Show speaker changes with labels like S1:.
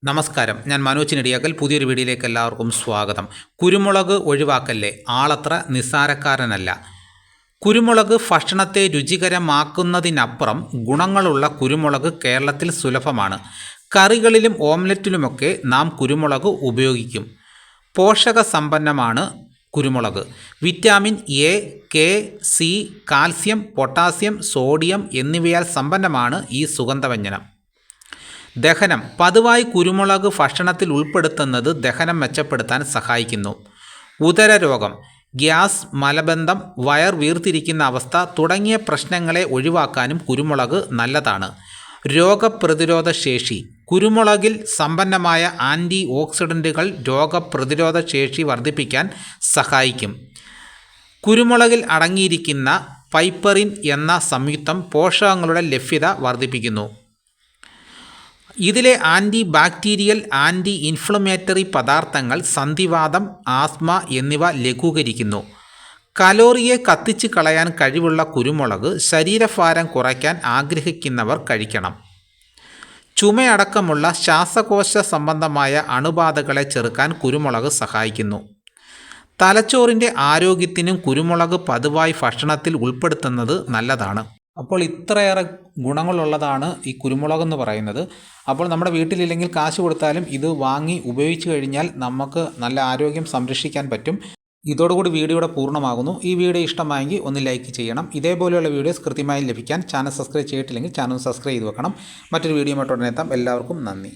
S1: നമസ്കാരം, ഞാൻ മനോജ് നെടിയാക്കൽ. പുതിയൊരു വീഡിയോയിലേക്ക് എല്ലാവർക്കും സ്വാഗതം. കുരുമുളക് ഒഴിവാക്കല്ലേ, ആളത്ര നിസ്സാരക്കാരനല്ല. കുരുമുളക് ഭക്ഷണത്തെ രുചികരമാക്കുന്നതിനപ്പുറം ഗുണങ്ങളുള്ള കുരുമുളക് കേരളത്തിൽ സുലഭമാണ്. കറികളിലും ഓംലെറ്റിലുമൊക്കെ നാം കുരുമുളക് ഉപയോഗിക്കും. പോഷകസമ്പന്നമാണ് കുരുമുളക്. Vitamin A, K, C, calcium, potassium, sodium എന്നിവയാൽ സമ്പന്നമാണ് ഈ സുഗന്ധവ്യഞ്ജനം. ദഹനം. പതിവായി കുരുമുളക് ഭക്ഷണത്തിൽ ഉൾപ്പെടുത്തുന്നത് ദഹനം മെച്ചപ്പെടുത്താൻ സഹായിക്കുന്നു. ഉദരരോഗം, ഗ്യാസ്, മലബന്ധം, വയർ വീർത്തിരിക്കുന്ന അവസ്ഥ തുടങ്ങിയ പ്രശ്നങ്ങളെ ഒഴിവാക്കാനും കുരുമുളക് നല്ലതാണ്. രോഗപ്രതിരോധ ശേഷി. കുരുമുളകിൽ സമ്പന്നമായ ആൻറ്റി ഓക്സിഡൻറ്റുകൾ രോഗപ്രതിരോധ ശേഷി വർദ്ധിപ്പിക്കാൻ സഹായിക്കും. കുരുമുളകിൽ അടങ്ങിയിരിക്കുന്ന പൈപ്പറിൻ എന്ന സംയുക്തം പോഷകങ്ങളുടെ ലഭ്യത വർദ്ധിപ്പിക്കുന്നു. ഇതിലെ ആൻറ്റി ബാക്ടീരിയൽ, ആൻറ്റി ഇൻഫ്ലമേറ്ററി പദാർത്ഥങ്ങൾ സന്ധിവാതം, ആസ്മ എന്നിവ ലഘൂകരിക്കുന്നു. കലോറിയെ കത്തിച്ച് കളയാൻ കഴിവുള്ള കുരുമുളക് ശരീരഭാരം കുറയ്ക്കാൻ ആഗ്രഹിക്കുന്നവർ കഴിക്കണം. ചുമയടക്കമുള്ള ശ്വാസകോശ സംബന്ധമായ അണുബാധകളെ ചെറുക്കാൻ കുരുമുളക് സഹായിക്കുന്നു. തലച്ചോറിൻ്റെ ആരോഗ്യത്തിനും കുരുമുളക് പതിവായി ഭക്ഷണത്തിൽ ഉൾപ്പെടുത്തുന്നത് നല്ലതാണ്. അപ്പോൾ ഇത്രയേറെ ഗുണങ്ങളുള്ളതാണ് ഈ കുരുമുളകെന്ന് പറയുന്നത്. അപ്പോൾ നമ്മുടെ വീട്ടിലില്ലെങ്കിൽ കാശ് കൊടുത്താലും ഇത് വാങ്ങി ഉപയോഗിച്ച് കഴിഞ്ഞാൽ നമുക്ക് നല്ല ആരോഗ്യം സംരക്ഷിക്കാൻ പറ്റും. ഇതോടുകൂടി വീഡിയോയുടെ പൂർണ്ണമാകുന്നു. ഈ വീഡിയോ ഇഷ്ടമായെങ്കിൽ ഒന്ന് ലൈക്ക് ചെയ്യണം. ഇതേപോലെയുള്ള വീഡിയോസ് കൃത്യമായി ലഭിക്കാൻ ചാനൽ സബ്സ്ക്രൈബ് ചെയ്തിട്ടില്ലെങ്കിൽ ചാനൽ സബ്സ്ക്രൈബ് ചെയ്ത് വെക്കണം. മറ്റൊരു വീഡിയോ ഉടനെ എത്താം. എല്ലാവർക്കും നന്ദി.